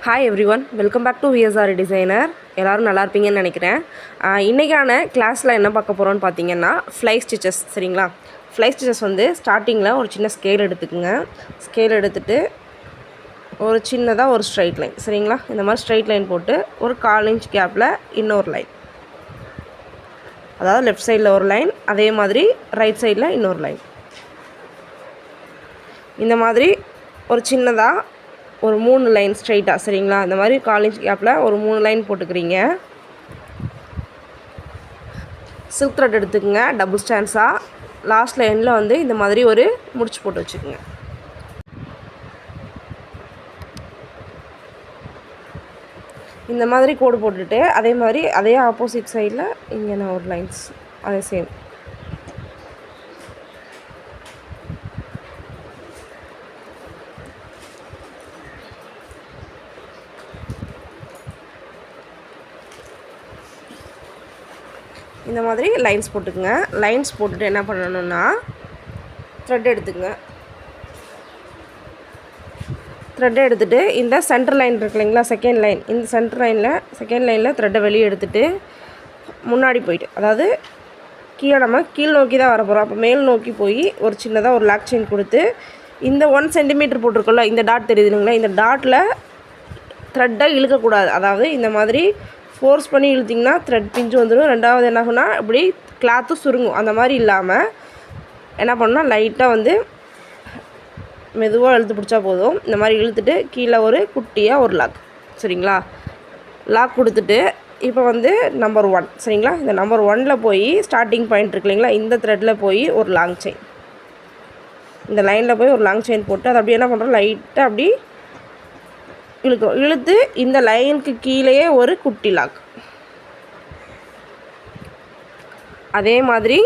Hi everyone, welcome back to VSR designer. எல்லோரும் நல்லா இருப்பீங்கன்னு நினைக்கிறேன். இன்றைக்கான கிளாஸில் என்ன பார்க்க போகிறோன்னு பார்த்தீங்கன்னா ஃப்ளை ஸ்டிச்சஸ். சரிங்களா? ஃப்ளை ஸ்டிச்சஸ் வந்து ஸ்டார்டிங்கில் ஒரு சின்ன ஸ்கேல் எடுத்துக்குங்க. ஸ்கேல் எடுத்துகிட்டு ஒரு சின்னதாக ஒரு ஸ்ட்ரைட் லைன். சரிங்களா? இந்த மாதிரி ஸ்ட்ரைட் லைன் போட்டு ஒரு 1/4 இன்ச் கேப்பில் இன்னொரு லைன், அதாவது லெஃப்ட் சைடில் ஒரு லைன், அதே மாதிரி ரைட் சைடில் இன்னொரு லைன். இந்த மாதிரி ஒரு சின்னதாக ஒரு 3 லைன் ஸ்ட்ரைட்டாக. சரிங்களா? இந்த மாதிரி 1/4 இன்ச் கேப்பில் ஒரு 3 லைன் போட்டுக்கிறீங்க. சில்க் த்ரெட் எடுத்துக்கோங்க டபுள் ஸ்டாண்ட்ஸாக. லாஸ்ட் லைனில் வந்து இந்த மாதிரி ஒரு முடிச்சு போட்டு வச்சுக்கோங்க. இந்த மாதிரி கோடு போட்டுட்டு அதே மாதிரி அதே ஆப்போசிட் சைடில் இங்கே நான் ஒரு லைன்ஸ் அதே சேம். இந்த மாதிரி லைன்ஸ் போட்டுக்குங்க. லைன்ஸ் போட்டுட்டு என்ன பண்ணணுன்னா த்ரெட் எடுத்துக்கங்க. த்ரெட் எடுத்துகிட்டு இந்த சென்டர் லைன் இருக்கு இல்லைங்களா, செகண்ட் லைன், இந்த செகண்ட் லைனில் த்ரெட்டை வெளியே எடுத்துகிட்டு முன்னாடி போயிட்டு, அதாவது கீழே நம்ம கீழ் நோக்கி தான் வர போகிறோம். அப்போ மேல் நோக்கி போய் ஒரு சின்னதாக ஒரு லாக் செயின் கொடுத்து இந்த 1 சென்டிமீட்டர் போட்டிருக்கோம்ல, இந்த டாட் தெரியுதுங்களா, இந்த டாட்டில் த்ரெட்டை இழுக்கக்கூடாது. அதாவது இந்த மாதிரி ஃபோர்ஸ் பண்ணி இழுத்திங்கன்னா த்ரெட் பிஞ்சு வந்துடும். ரெண்டாவது என்ன ஆகுனா இப்படி கிளாத்து சுருங்கும். அந்த மாதிரி இல்லாமல் என்ன பண்ணால் லைட்டாக வந்து மெதுவாக இழுத்து பிடிச்சா போதும். இந்த மாதிரி இழுத்துட்டு கீழே ஒரு குட்டியாக ஒரு லாக். சரிங்களா? லாக் கொடுத்துட்டு இப்போ வந்து நம்பர் 1. சரிங்களா? இந்த நம்பர் 1ல் போய் ஸ்டார்டிங் பாயிண்ட் இருக்கு இல்லைங்களா, இந்த த்ரெட்டில் போய் ஒரு லாங் செயின், இந்த லைனில் போய் ஒரு லாங் செயின் போட்டு அதை அப்படி என்ன பண்ணுறோம், லைட்டாக அப்படி இழுக்கிறோம். இழுத்து இந்த லைனுக்கு கீழேயே ஒரு குட்டி லாக். அதே மாதிரி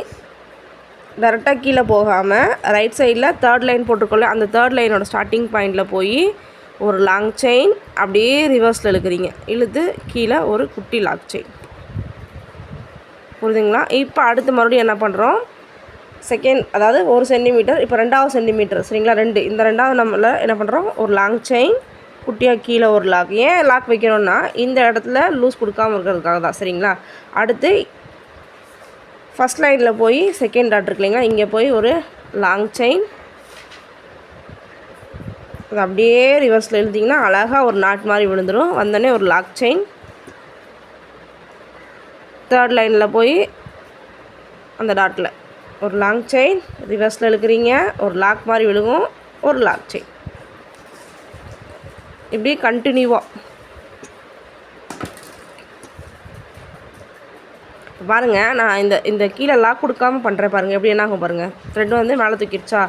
டேரெக்டாக கீழே போகாமல் ரைட் சைடில் 3rd லைன் போட்டிருக்கோம்ல, அந்த 3rd லைனோட ஸ்டார்டிங் பாயிண்டில் போய் ஒரு லாங் செயின் அப்படியே ரிவர்ஸில் இழுக்கிறீங்க. இழுத்து கீழே ஒரு குட்டி லாக் செயின். புரியுதுங்களா? இப்போ அடுத்து மறுபடியும் என்ன பண்ணுறோம், செகண்ட், அதாவது 1 சென்டிமீட்டர், இப்போ 2வது சென்டிமீட்டர். சரிங்களா? 2, இந்த 2வது நம்மள என்ன பண்ணுறோம், ஒரு லாங் செயின், குட்டியாக கீழே ஒரு லாக். ஏன் லாக் வைக்கணும்னா இந்த இடத்துல லூஸ் கொடுக்காமல் இருக்கிறதுக்காக தான். சரிங்களா? அடுத்து ஃபஸ்ட் லைனில் போய் செகண்ட் டாட் இருக்கு இல்லைங்களா, இங்கே போய் ஒரு லாங் செயின், அது அப்படியே ரிவர்ஸில் எழுதிங்கன்னா அழகாக ஒரு நாட் மாதிரி விழுந்துடும். வந்தோடனே ஒரு லாக் செயின். 3rd லைனில் போய் அந்த டாட்டில் ஒரு லாங் செயின், ரிவர்ஸில் இழுக்கிறீங்க, ஒரு லாக் மாதிரி விழுகும், ஒரு லாக் செயின். இப்படி கண்டினியூவாக பாருங்கள். நான் இந்த கீழே லாக் கொடுக்காமல் பண்ணுறேன் பாருங்கள், எப்படி என்ன ஆகும் பாருங்கள். த்ரெட் வந்து மேலே தூக்கிடுச்சா,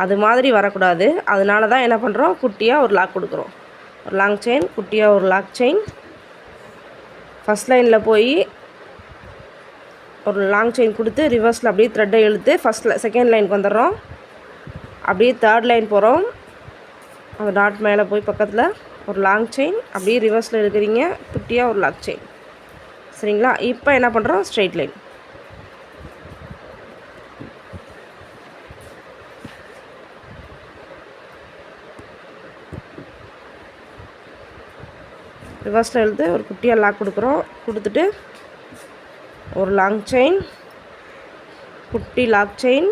அது மாதிரி வரக்கூடாது. அதனால தான் என்ன பண்ணுறோம், குட்டியாக ஒரு லாக் கொடுக்குறோம். ஒரு லாங் செயின், குட்டியாக ஒரு லாக் செயின். ஃபஸ்ட் லைனில் போய் ஒரு லாங் செயின் கொடுத்து ரிவர்ஸில் அப்படியே த்ரெட்டை இழுத்து செகண்ட் லைனுக்கு வந்துடுறோம். அப்படியே 3rd லைன் போகிறோம். அந்த டாட் மேலே போய் பக்கத்தில் ஒரு லாங் செயின், அப்படியே ரிவர்ஸில் இருக்கிறீங்க, குட்டியாக ஒரு லாக் செயின். சரிங்களா? இப்போ என்ன பண்ணுறோம், ஸ்ட்ரெயிட் லைன். ரிவர்ஸில் எழுத்து ஒரு குட்டியாக லாக் கொடுக்குறோம். கொடுத்துட்டு ஒரு லாங் செயின், குட்டி லாக் செயின்,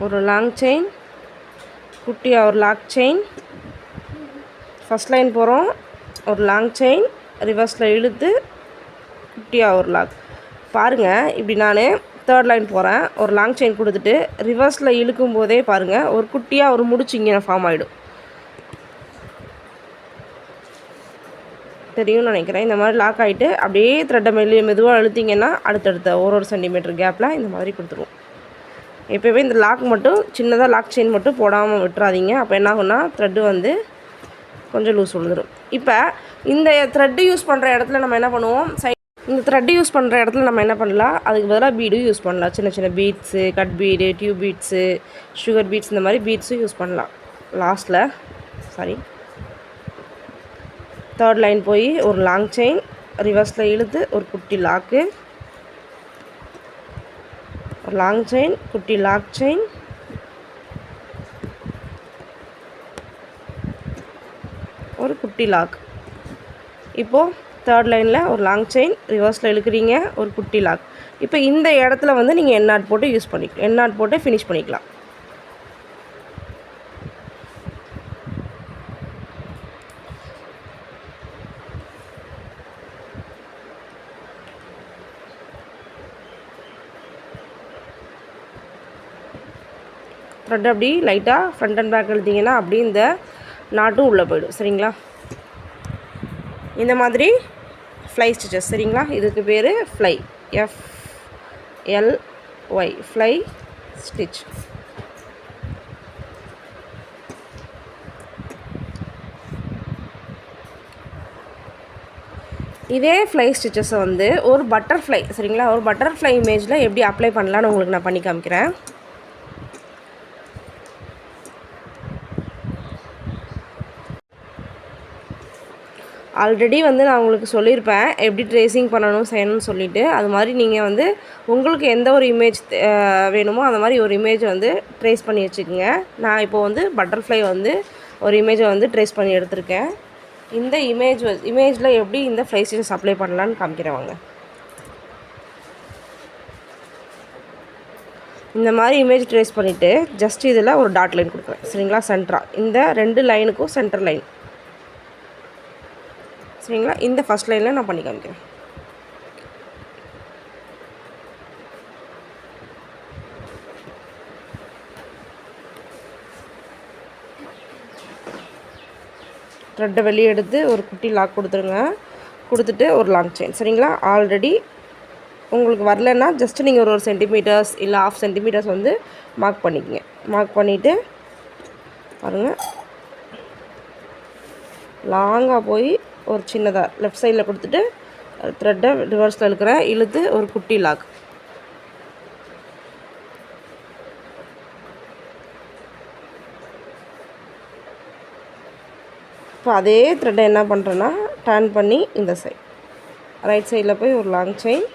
ஒரு லாங் செயின், குட்டியாக ஒரு லாக் செயின். ஃபஸ்ட் லைன் போகிறோம், ஒரு லாங் செயின், ரிவர்ஸில் இழுத்து குட்டியாக ஒரு லாக். பாருங்கள், இப்படி நான் 3rd லைன் போகிறேன், ஒரு லாங் செயின் கொடுத்துட்டு ரிவர்ஸில் இழுக்கும் போதே பாருங்கள் ஒரு குட்டியாக ஒரு முடிச்சு இங்கே ஃபார்ம் ஆகிடும். தெரியும்னு நினைக்கிறேன். இந்த மாதிரி லாக் ஆகிட்டு அப்படியே த்ரெட்டை மெதுவாக இழுத்திங்கன்னா அடுத்தடுத்த ஒரு சென்டிமீட்டர் கேப்பில் இந்த மாதிரி கொடுத்துருவோம். எப்போயுமே இந்த லாக் மட்டும் சின்னதாக லாக் செயின் மட்டும் போடாமல் விட்டுறாதீங்க. அப்போ என்ன ஆகும்னா த்ரெட்டு வந்து கொஞ்சம் லூஸ் விழுந்துடும். இப்போ இந்த த்ரெட்டு யூஸ் பண்ணுற இடத்துல நம்ம என்ன பண்ணுவோம், இந்த த்ரெட்டு யூஸ் பண்ணுற இடத்துல நம்ம என்ன பண்ணலாம், அதுக்கு பதிலாக பீடும் யூஸ் பண்ணலாம். சின்ன சின்ன beads, cut bead, tube beads, sugar beads, இந்த மாதிரி பீட்ஸும் யூஸ் பண்ணலாம். லாஸ்ட்டில் 3rd லைன் போய் ஒரு லாங் செயின், ரிவர்ஸில் இழுத்து ஒரு குட்டி லாக்கு, ஒரு லாங் செயின், குட்டி லாக் செயின், ஒரு குட்டி லாக். இப்போது தேர்ட் லைனில் ஒரு லாங் செயின், ரிவர்ஸில் இழுக்கிறீங்க, ஒரு குட்டி லாக். இப்போ இந்த இடத்துல வந்து நீங்கள் எண்ணாட் போட்டு யூஸ் பண்ணிக்கலாம், எண்ணாட் போட்டு ஃபினிஷ் பண்ணிக்கலாம். த்ரெட் அப்படி லைட்டாக ஃப்ரண்ட் அண்ட் பேக் எழுதிங்கன்னா அப்படி இந்த நாட்டும் உள்ளே போயிடும். சரிங்களா? இந்த மாதிரி ஃப்ளை ஸ்டிச்சஸ். சரிங்களா? இதுக்கு பேர் ஃப்ளை, FLY, ஃப்ளை ஸ்டிச். இதே ஃப்ளை ஸ்டிச்சஸை வந்து ஒரு பட்டர்ஃப்ளை, சரிங்களா, ஒரு பட்டர்ஃப்ளை இமேஜில் எப்படி அப்ளை பண்ணலான்னு உங்களுக்கு நான் பண்ணி காமிக்கிறேன். ஆல்ரெடி வந்து நான் உங்களுக்கு சொல்லியிருப்பேன் எப்படி ட்ரேசிங் பண்ணணும் செய்யணும்னு சொல்லிவிட்டு. அது மாதிரி நீங்கள் வந்து உங்களுக்கு எந்த ஒரு இமேஜ் வேணுமோ அந்த மாதிரி ஒரு இமேஜை வந்து ட்ரேஸ் பண்ணி வச்சுக்கோங்க. நான் இப்போது வந்து பட்டர்ஃப்ளை வந்து ஒரு இமேஜை வந்து ட்ரேஸ் பண்ணி எடுத்திருக்கேன். இந்த இமேஜில் எப்படி இந்த ஃப்ளை ஸ்டிச்சஸ் அப்ளை பண்ணலான்னு காமிக்கிறேன் வாங்க. இந்த மாதிரி இமேஜ் ட்ரேஸ் பண்ணிவிட்டு ஜஸ்ட் இதில் ஒரு டாட் லைன் கொடுக்குறேன். சரிங்களா? சென்டராக இந்த 2 லைனுக்கும் சென்டர் லைன். சரிங்களா? இந்த ஃபஸ்ட் லைனில் நான் பண்ணி காமிக்கிறேன். த்ரெட்டை வெளியே எடுத்து ஒரு குட்டி லாக் கொடுத்துருங்க. கொடுத்துட்டு ஒரு லாங் செயின். சரிங்களா? ஆல்ரெடி உங்களுக்கு வரலன்னா ஜஸ்ட்டு நீங்கள் ஒரு சென்டிமீட்டர்ஸ் இல்லை 1/2 சென்டிமீட்டர்ஸ் வந்து மார்க் பண்ணிக்கங்க. மார்க் பண்ணிவிட்டு பாருங்கள், லாங்காக போய் ஒரு சின்னதாக லெஃப்ட் சைடில் கொடுத்துட்டு த்ரெட்டை ரிவர்ஸில் இழுக்கிறேன். இழுத்து ஒரு குட்டி லாக். இப்போ அதே த்ரெட்டை என்ன பண்ணுறேன்னா டர்ன் பண்ணி இந்த சைட் ரைட் சைடில் போய் ஒரு லாங் செயின்,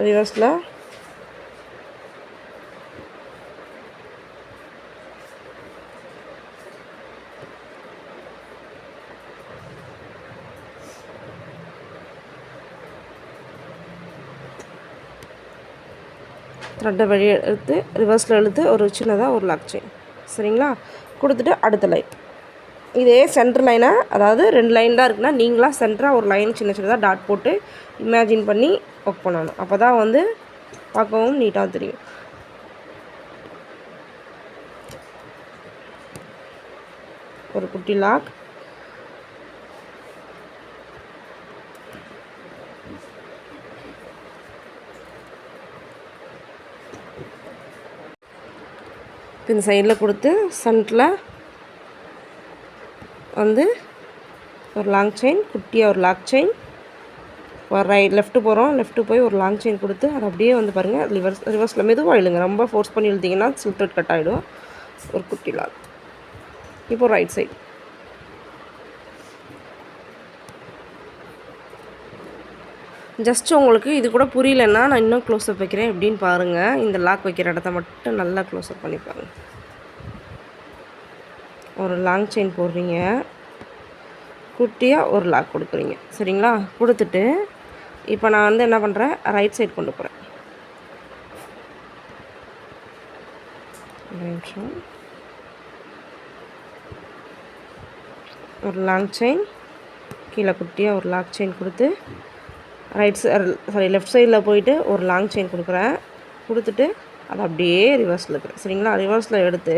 ரிவர்ஸில் த்ரெட்டை வெளியே எடுத்து ரிவர்ஸில் இழுத்து ஒரு சின்னதாக ஒரு லாக் செயின். சரிங்களா? கொடுத்துட்டு அடுத்த லைன் இதே சென்டர் லைனை, அதாவது 2 லைன் தான் இருக்குன்னா நீங்களாக சென்டராக ஒரு லைன் சின்ன சின்னதாக டாட் போட்டு இமேஜின் பண்ணி ஒர்க் பண்ணணும். அப்போ தான் வந்து பார்க்கவும் நீட்டாக தெரியும். ஒரு குட்டி லாக், இந்த சைடில் கொடுத்து சென்டரில் வந்து ஒரு லாங் செயின், குட்டியாக ஒரு லாக் செயின், ஒரு லெஃப்ட்டு போகிறோம், லெஃப்ட்டு போய் ஒரு லாங் செயின் கொடுத்து அதை அப்படியே வந்து பாருங்கள் ரிவர்ஸில் மெதுவாக இழுங்க. ரொம்ப ஃபோர்ஸ் பண்ணி இழுத்திங்கன்னா சில்ட் கட் ஆகிடும். ஒரு குட்டி லாக். இப்போ ரைட் சைடு ஜஸ்ட் உங்களுக்கு இது கூட புரியலன்னா நான் இன்னும் க்ளோஸ்அப் வைக்கிறேன். எப்படின்னு பாருங்கள். இந்த லாக் வைக்கிற இடத்த மட்டும் நல்லா க்ளோஸ்அப் பண்ணி பாருங்கள். ஒரு லாங் செயின் போடுறீங்க, குட்டியாக ஒரு லாக் கொடுக்குறீங்க. சரிங்களா? கொடுத்துட்டு இப்போ நான் வந்து என்ன பண்ணுறேன், ரைட் சைடு கொண்டு போகிறேன். நிமிஷம். ஒரு லாங் செயின், கீழே குட்டியாக ஒரு லாக் செயின் கொடுத்து லெஃப்ட் சைடில் போயிட்டு ஒரு லாங் செயின் கொடுக்குறேன். கொடுத்துட்டு அதை அப்படியே ரிவர்ஸில் இருக்கிறேன். சரிங்களா? ரிவர்ஸில் எடுத்து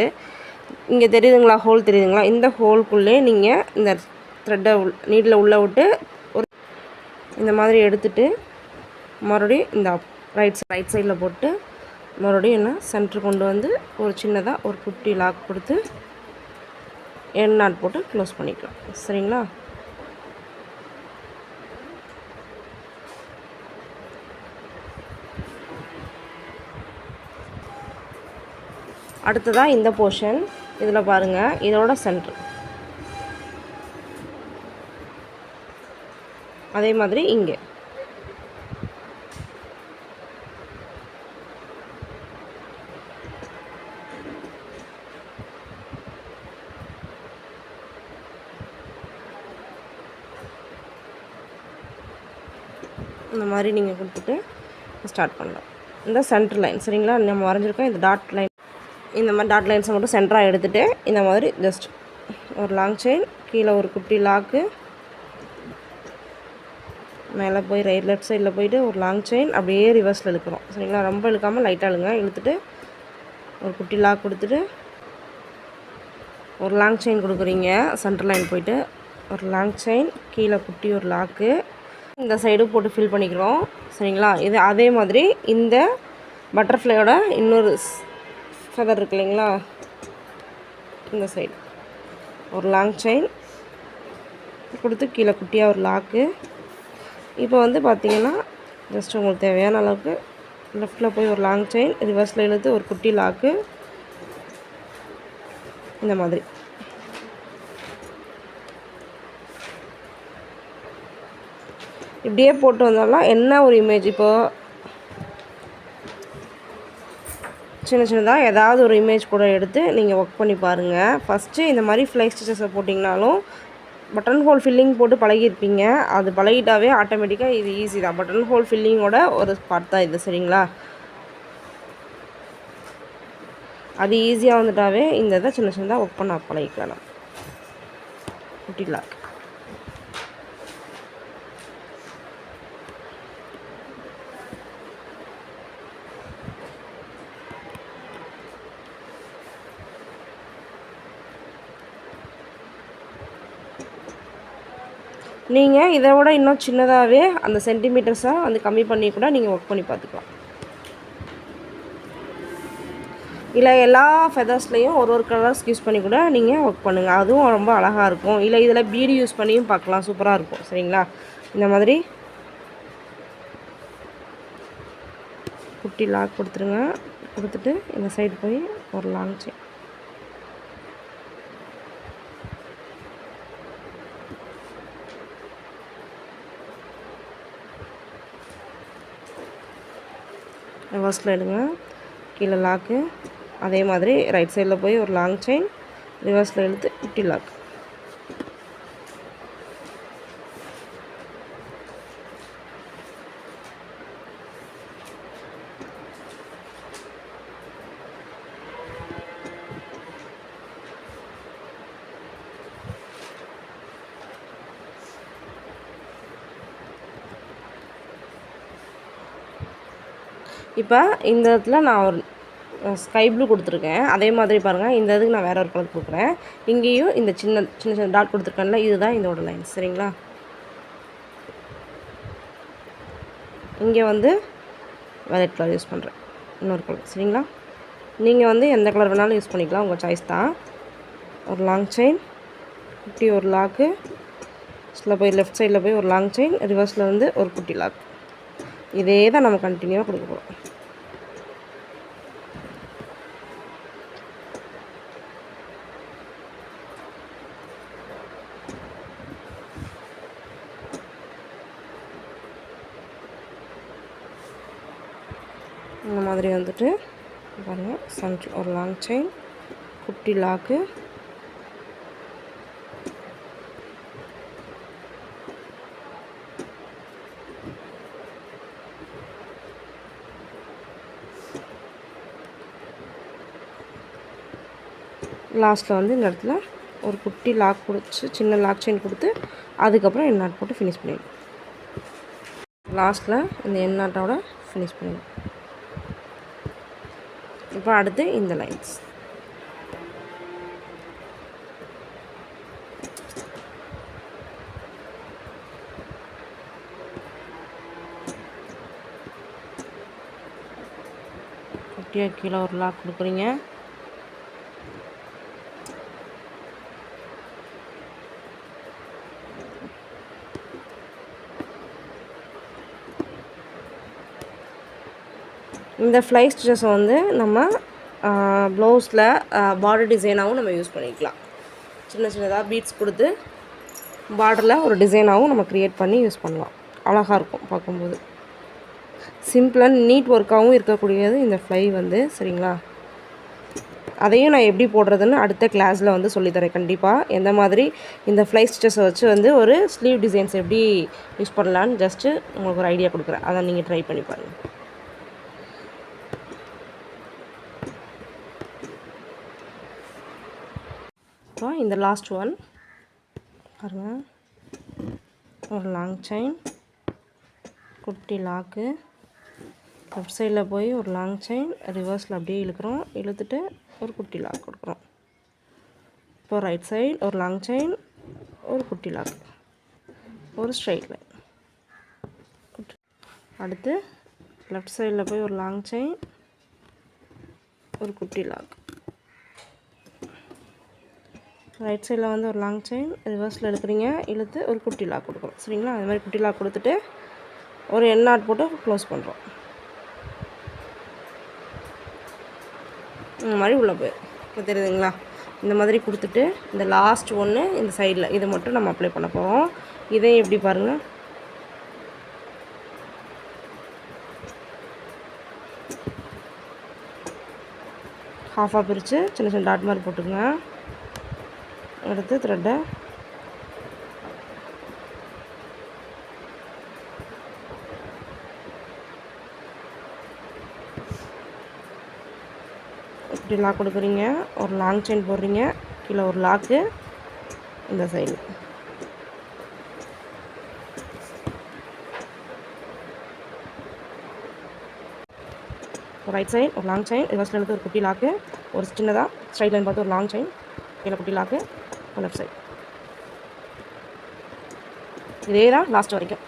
இங்கே தெரியுதுங்களா, ஹோல் தெரியுதுங்களா, இந்த ஹோல்குள்ளே நீங்கள் இந்த த்ரெட்டை நீடில் உள்ளே விட்டு ஒரு இந்த மாதிரி எடுத்துகிட்டு மறுபடியும் இந்த ரைட் சைடில் போட்டு மறுபடியும் என்ன சென்டர் கொண்டு வந்து ஒரு சின்னதாக ஒரு குட்டி லாக் கொடுத்து என் நாட் போட்டு க்ளோஸ் பண்ணிக்கலாம். சரிங்களா? அடுத்ததாக இந்த போர்ஷன் இதில் பாருங்கள், இதோட சென்டர் அதே மாதிரி இங்கே இந்த மாதிரி நீங்கள் கொடுத்துட்டு ஸ்டார்ட் பண்ணலாம். இந்த சென்டர் லைன் சரிங்களா, நம்ம வரைஞ்சிருக்கோம். இந்த டாட் லைன், இந்த மாதிரி டாட் லைன்ஸை மட்டும் சென்டராக எடுத்துகிட்டு இந்த மாதிரி ஜஸ்ட் ஒரு லாங் செயின், கீழே ஒரு குட்டி லாக்கு, மேலே போய் லெஃப்ட் சைடில் போயிட்டு ஒரு லாங் செயின், அப்படியே ரிவர்ஸில் இழுக்கிறோம் சரிங்களா. ரொம்ப இழுக்காமல் லைட்டாக இழுங்க. இழுத்துட்டு ஒரு குட்டி லாக் கொடுத்துட்டு ஒரு லாங் செயின் கொடுக்குறீங்க. சென்டர் லைன் போயிட்டு ஒரு லாங் செயின், கீழே குட்டி ஒரு லாக்கு, இந்த சைடு போட்டு ஃபில் பண்ணிக்கிறோம் சரிங்களா. இது அதே மாதிரி இந்த பட்டர்ஃப்ளையோட இன்னொரு ஃபெதர் இருக்கு இல்லைங்களா, இந்த சைடு ஒரு லாங் செயின் கொடுத்து கீழே குட்டியாக ஒரு லாக்கு. இப்போ வந்து பார்த்திங்கன்னா ஜஸ்ட் உங்களுக்கு தேவையான அளவுக்கு லெஃப்டில் போய் ஒரு லாங் செயின், ரிவர்ஸில் இழுத்து ஒரு குட்டி லாக்கு, இந்த மாதிரி இப்படியே போட்டு வந்தாலும் என்ன ஒரு இமேஜ், இப்போது சின்ன சின்னதாக ஏதாவது ஒரு இமேஜ் கூட எடுத்து நீங்கள் ஒர்க் பண்ணி பாருங்கள். ஃபஸ்ட்டு இந்த மாதிரி ஃப்ளை ஸ்டிச்சஸை போட்டிங்கனாலும் பட்டன் ஹோல் ஃபில்லிங் போட்டு பழகிருப்பீங்க. அது பழகிட்டாவே ஆட்டோமேட்டிக்காக இது ஈஸி தான். பட்டன் ஹோல் ஃபில்லிங்கோட ஒரு பார்ட் தான் இது சரிங்களா. அது ஈஸியாக வந்துட்டாவே இந்த இதை சின்ன சின்னதாக ஒர்க் பண்ண பழகிக்கலாம். குட்டி லாக் நீங்கள் இதை விட இன்னும் சின்னதாகவே அந்த சென்டிமீட்டர்ஸாக வந்து கம்மி பண்ணி கூட நீங்கள் ஒர்க் பண்ணி பார்த்துக்கலாம். இல்லை எல்லா ஃபெதர்ஸ்லேயும் ஒரு கலர்ஸ் யூஸ் பண்ணி கூட நீங்கள் ஒர்க் பண்ணுங்கள், அதுவும் ரொம்ப அழகாக இருக்கும். இல்லை இதில் பீடி யூஸ் பண்ணியும் பார்க்கலாம், சூப்பராக இருக்கும் சரிங்களா. இந்த மாதிரி குட்டி லாக் கொடுத்துருங்க. கொடுத்துட்டு இந்த சைடு போய் ஒரு லாங் செயின், ரிவர்ஸில் எடுங்க, கீழே லாக்கு, அதே மாதிரி ரைட் சைடில் போய் ஒரு லாங் செயின், ரிவர்ஸில் எடுத்து குட்டி லாக். இப்போ இந்த இடத்துல நான் ஒரு ஸ்கை ப்ளூ கொடுத்துருக்கேன். அதே மாதிரி பாருங்கள், இந்த இதுக்கு நான் வேறு ஒரு கலர் கொடுக்குறேன். இங்கேயும் இந்த சின்ன சின்ன சின்ன டாட் கொடுத்துருக்கேன்ல, இதுதான் இதோட லைன் சரிங்களா. இங்கே வந்து வயலட் கலர் யூஸ் பண்ணுறேன், இன்னொரு கலர் சரிங்களா. நீங்கள் வந்து எந்த கலர் வேணாலும் யூஸ் பண்ணிக்கலாம், உங்கள் சாய்ஸ் தான். ஒரு லாங் செயின், குட்டி ஒரு லாக்கு, போய் லெஃப்ட் சைடில் போய் ஒரு லாங் செயின், ரிவர்ஸில் வந்து ஒரு குட்டி லாக். இதே தான் நம்ம கண்டினியூவாக கொடுக்க போகிறோம். இந்த மாதிரி வந்துட்டு பாருங்கள், சென்டர் ஒரு லாங் செயின், குட்டி லாக்கு, லாஸ்ட்டில் வந்து இந்த இடத்துல ஒரு குட்டி லாக் கொடுத்து சின்ன லாக் செயின் கொடுத்து அதுக்கப்புறம் என் நாட் போட்டு ஃபினிஷ் பண்ணிடணும். லாஸ்ட்டில் இந்த என் நாட்டோட ஃபினிஷ் பண்ணிடணும். இப்போ அடுத்து இந்த லைன்ஸ் குட்டியாக கீழே ஒரு லாக் கொடுக்குறீங்க. இந்த ஃப்ளை ஸ்டிச்சஸை வந்து நம்ம ப்ளவுஸில் பார்டர் டிசைனாகவும் நம்ம யூஸ் பண்ணிக்கலாம். சின்ன சின்னதாக பீட்ஸ் கொடுத்து பார்டரில் ஒரு டிசைனாகவும் நம்ம க்ரியேட் பண்ணி யூஸ் பண்ணலாம். அழகாக இருக்கும் பார்க்கும்போது. சிம்பிள் அண்ட் நீட் ஒர்க்காகவும் இருக்கக்கூடியது இந்த ஃப்ளை வந்து சரிங்களா. அதையும் நான் எப்படி போடுறதுன்னு அடுத்த கிளாஸில் வந்து சொல்லித்தரேன் கண்டிப்பாக. எந்த மாதிரி இந்த ஃப்ளை ஸ்டிச்சஸை வச்சு வந்து ஒரு ஸ்லீவ் டிசைன்ஸ் எப்படி யூஸ் பண்ணலான்னு ஜஸ்ட்டு உங்களுக்கு ஒரு ஐடியா கொடுக்குறேன். அதை நீங்கள் ட்ரை பண்ணி பாருங்கள். இப்போ இந்த லாஸ்ட் ஒன் பாருங்கள், ஒரு லாங் செயின், குட்டி லாக்கு, லெஃப்ட் சைடில் போய் ஒரு லாங் செயின், ரிவர்ஸில் அப்படியே இழுக்கிறோம், இழுத்துட்டு ஒரு குட்டி லாக் கொடுக்குறோம். இப்போ ரைட் சைடு ஒரு லாங் செயின், ஒரு குட்டி லாக், ஒரு ஸ்ட்ரைட் லைன். அடுத்து லெஃப்ட் சைடில் போய் ஒரு லாங் செயின், ஒரு குட்டி லாக், ரைட் சைடில் வந்து ஒரு லாங் செயின், ரிவர்ஸில் எடுக்கிறீங்க, இழுத்து ஒரு குட்டி லாக் கொடுக்குறோம். சரிங்களா? அது மாதிரி குட்டி லாக் கொடுத்துட்டு ஒரு என் நாட் போட்டு க்ளோஸ் பண்ணுறோம். இந்த மாதிரி உள்ளே போய் இப்போ தெரியுதுங்களா? இந்த மாதிரி கொடுத்துட்டு இந்த லாஸ்ட் ஒன்று இந்த சைடில் இதை மட்டும் நம்ம அப்ளை பண்ண போகிறோம். இதையும் எப்படி பாருங்கள், ஹாஃபாக பிரித்து சின்ன சின்ன டாட் மாதிரி போட்டுக்கோங்க. எடுத்து த்ரெட்டை இப்படி லாக் கொடுக்குறீங்க, ஒரு லாங் செயின் போடுறீங்க, கீழே ஒரு லாக்கு இந்த சைடு, ரைட் சைடு ஒரு லாங் செயின், ரிவர்ஸில் எடுத்து ஒரு குட்டி லாக்கு, ஒரு சின்னதாக ஸ்ட்ரைட் லைன் பார்த்து ஒரு லாங் செயின், கீழே குட்டி லாக்கு, லெஃப்ட் சைடு. இதே தான் லாஸ்ட் வரைக்கும்.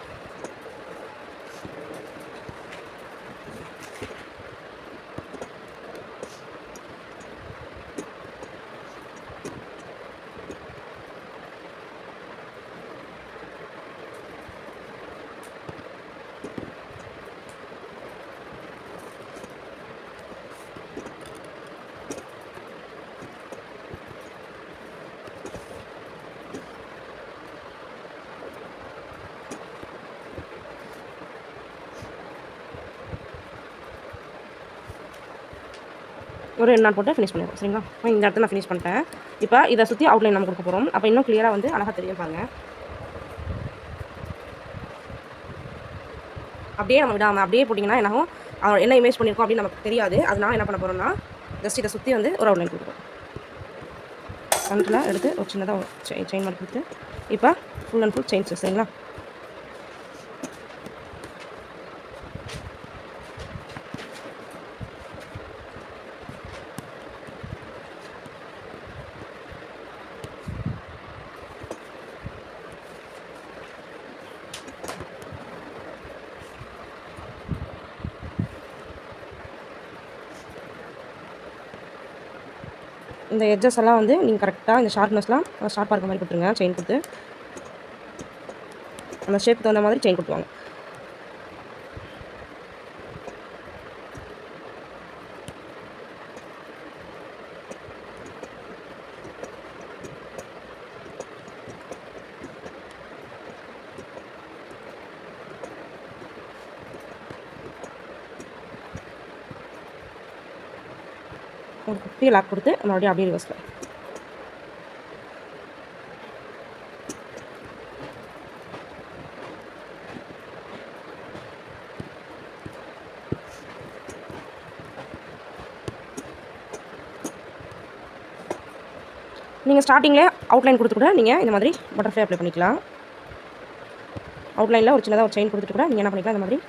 ஒரு என் நாட் போட்டு ஃபினிஷ் பண்ணிடுறோம். சரிங்களா? இந்த இடத்துல நான் ஃபினிஷ் பண்ணிட்டேன். இப்போ இதை சுற்றி அவுட்லைன் நம்ம கொடுக்க போகிறோம். அப்போ இன்னும் கிளியராக வந்து அழகாக தெரியும் பாருங்கள். அப்படியே நம்ம விடாமல் அப்படியே போட்டிங்கன்னா என்னாகும், என்ன இமேஜ் பண்ணியிருக்கோம் அப்படின்னு நமக்கு தெரியாது. அதனால என்ன பண்ண போகிறோம்னா ஜஸ்ட் இதை சுற்றி வந்து ஒரு அவுட்லைன் கொடுக்குறோம். சென்டரில் எடுத்து ஒரு சின்னதாக செயின் மாதிரி கொடுத்து இப்போ ஃபுல் அண்ட் ஃபுல் செயின்ஸ். சரிங்களா? இந்த எட்ஜஸ் எல்லாம் வந்து நீங்கள் கரெக்டாக இந்த ஷார்ப்னஸ்லாம் ஷார்ப்பாக இருக்க மாதிரி கொடுத்துருங்க. செயின் கொடுத்து அந்த ஷேப்புக்கு தகுந்த மாதிரி செயின் கொடுத்துவாங்க. ஒரு குட்டி லாக் கொடுத்து மறுபடியும் அப்படியே ரிவர்ஸில் நீங்கள் ஸ்டார்டிங்கில் அவுட்லைன் கொடுத்து கூட நீங்கள் இந்த மாதிரி பட்டர்ஃப்ளை அப்ளை பண்ணிக்கலாம். அவுட்லைனில் ஒரு சின்னதாக ஒரு செயின் கொடுத்துட்டு கூட நீங்கள் என்ன பண்ணிக்கலாம், இந்த மாதிரி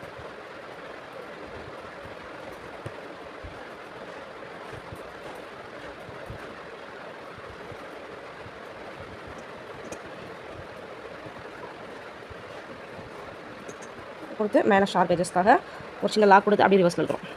கொடுத்து மேலே ஷார்ப் எஜஸ்க்காக ஒரு சின்ன லாக் கொடுத்து அப்படியே ரிவர்ஸில் இருக்கிறோம்.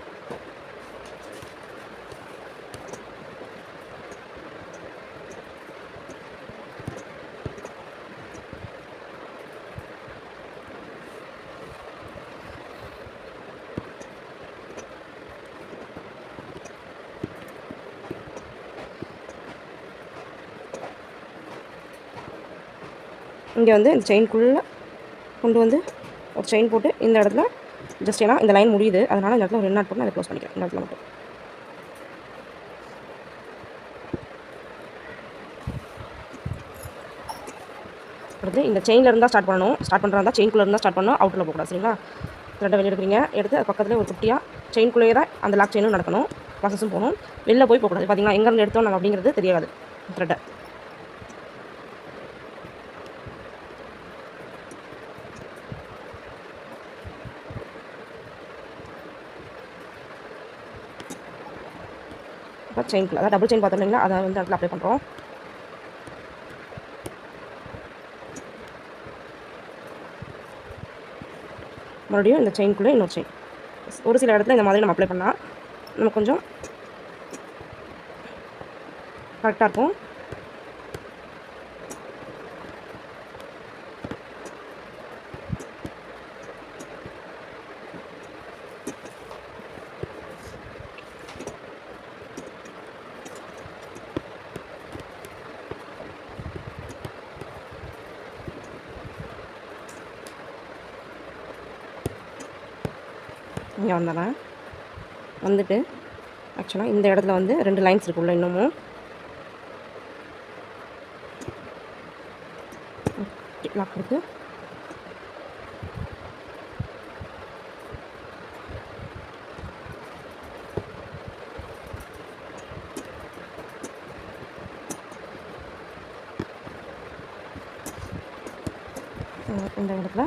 இங்கே வந்து இந்த செயின்குள்ளே கொண்டு வந்து ஒரு செயின் போட்டு இந்த இடத்துல ஜஸ்ட் ஏன்னா இந்த லைன் முடியுது, அதனால் இந்த இடத்துல ஒரு ரெண்டு நாட் போட்டு அதை க்ளோஸ் பண்ணிக்கிறேன். இந்த இடத்துல மட்டும் அடுத்து இந்த செயினில் இருந்தால் ஸ்டார்ட் பண்ணணும். ஸ்டார்ட் பண்ணுறதா இருந்தால் செயின்குள்ளே இருந்தால் ஸ்டார்ட் பண்ணணும், அவுட்டில் போகக்கூடாது. சரிங்களா? த்ரெட்டை வெளியே எடுக்கிறீங்க. எடுத்து அது பக்கத்தில் ஒரு குட்டியாக செயின்குள்ளேயே தான் அந்த லாக் செயினும் நடக்கணும், ப்ராசஸும் போகணும். வெளில போய் போகக்கூடாது. பார்த்தீங்களா, எங்கேருந்து எடுத்தோம் நாங்கள் அப்படிங்கிறது தெரியாது த்ரெட்டை. இப்போ செயின்குள்ளே அதாவது டபுள் செயின் பார்த்தோம் இல்லைங்களா, அதை வந்து அதில் அப்ளை பண்ணுறோம். மறுபடியும் இந்த செயின்குள்ளே இன்னொரு செயின். ஒரு சில இடத்துல இந்த மாதிரி நம்ம அப்ளை பண்ணால் நமக்கு கொஞ்சம் கரெக்டாக இருக்கும். இங்கே வந்தேன். வந்துட்டு ஆக்சுவலாக இந்த இடத்துல வந்து 2 லைன்ஸ் இருக்குள்ள இன்னமும் லாக் கொடுத்து இந்த இடத்துல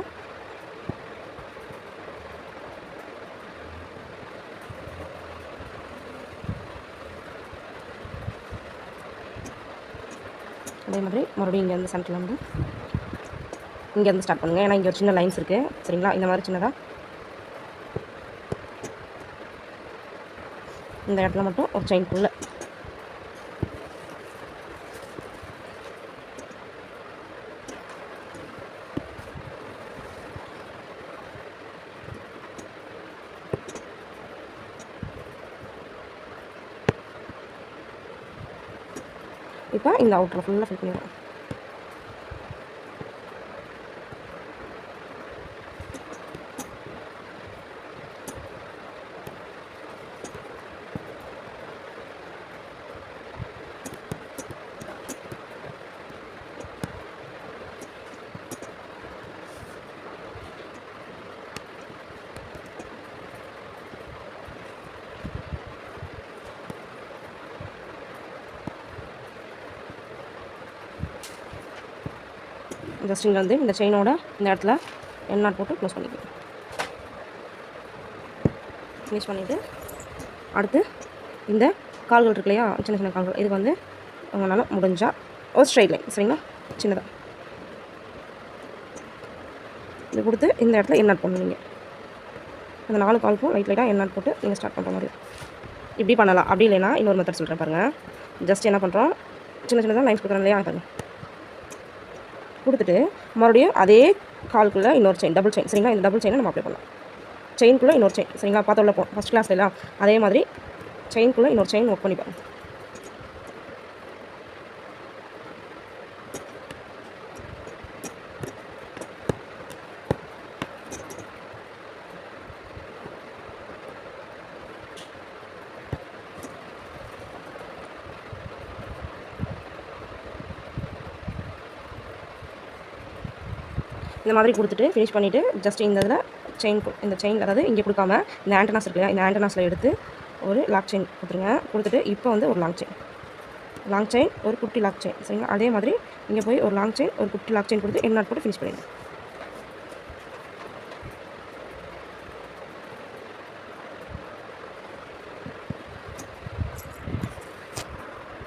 அதே மாதிரி மறுபடியும் இங்கேருந்து சென்டரில் வந்து இங்கேருந்து ஸ்டார்ட் பண்ணுங்கள். ஏன்னா இங்கே ஒரு சின்ன லைன்ஸ் இருக்குது. சரிங்களா? இந்த மாதிரி சின்னதாக இந்த இடத்துல மட்டும் ஒரு செயின்குள்ளே இப்போ இந்த அவுட்டரை ஃபுல்லாக ஃபில் பண்ணிடுவோம். ஜஸ்ட் இங்கே வந்து இந்த செயினோட இந்த இடத்துல என் நாட் போட்டு க்ளோஸ் பண்ணிக்கலாம். ஃபினிஷ் பண்ணிவிட்டு அடுத்து இந்த கால்கள் இருக்கு இல்லையா, சின்ன சின்ன கால்கள், இதுக்கு வந்து உங்களால் முடிஞ்சால் ஒரு ஸ்ட்ரைட் லைன், சரிங்களா, சின்னதாக இது கொடுத்து இந்த இடத்துல என் நாட் பண்ணுவீங்க. அந்த 4 கால்க்கும் லைட்டாக என் நாட் போட்டு நீங்கள் ஸ்டார்ட் பண்ணுற மாதிரி இப்படி பண்ணலாம். அப்படி இல்லைன்னா இன்னொரு மெத்தட் சொல்கிறேன் பாருங்கள். ஜஸ்ட் என்ன பண்ணுறோம், சின்ன சின்னதாக லைன்ஸ் கொடுக்குறோம் இல்லையா, பாருங்கள், கொடுத்துட்டு மறுபடியும் அதே கால்குள்ளே இன்னொரு செயின், டபுள் செயின். சரிங்களா? இந்த டபுள் செயினை நம்ம அப்ளை பண்ணலாம். செயின்குள்ளே இன்னொரு செயின். சரிங்களா? பார்த்தோம்ல ஃபஸ்ட் கிளாஸ்ல எல்லாம் அதே மாதிரி செயின்குள்ளே இன்னொரு செயின் ஒர்க் பண்ணி பாருங்க. இந்த மாதிரி கொடுத்துட்டு ஃபினிஷ் பண்ணிவிட்டு ஜஸ்ட் இந்த இதில் இந்த செயின் அதாவது இங்கே கொடுக்காம இந்த ஆண்டனாஸ் இருக்கு இல்லையா, இந்த ஆண்டனாஸில் எடுத்து ஒரு லாக் செயின் கொடுத்துருங்க. கொடுத்துட்டு இப்போ வந்து ஒரு லாங் செயின் ஒரு குட்டி லாக் செயின். சரிங்களா? அதே மாதிரி இங்கே போய் ஒரு லாங் செயின் ஒரு குட்டி லாக் செயின் கொடுத்து என் நாட் போட்டு ஃபினிஷ் பண்ணிடுங்க.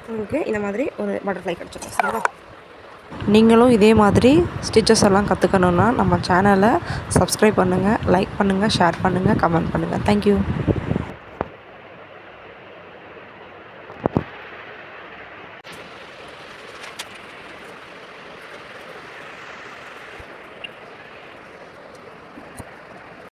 உங்களுக்கு இந்த மாதிரி ஒரு பட்டர்ஃப்ளை கிடச்சிடும். சரிங்களா? நீங்களும் இதே மாதிரி ஸ்டிச்சஸ் எல்லாம் கற்றுக்கணுன்னா நம்ம சேனலை சப்ஸ்கிரைப் பண்ணுங்கள், லைக் பண்ணுங்கள், ஷேர் பண்ணுங்கள், கமெண்ட் பண்ணுங்கள். தேங்க்யூ.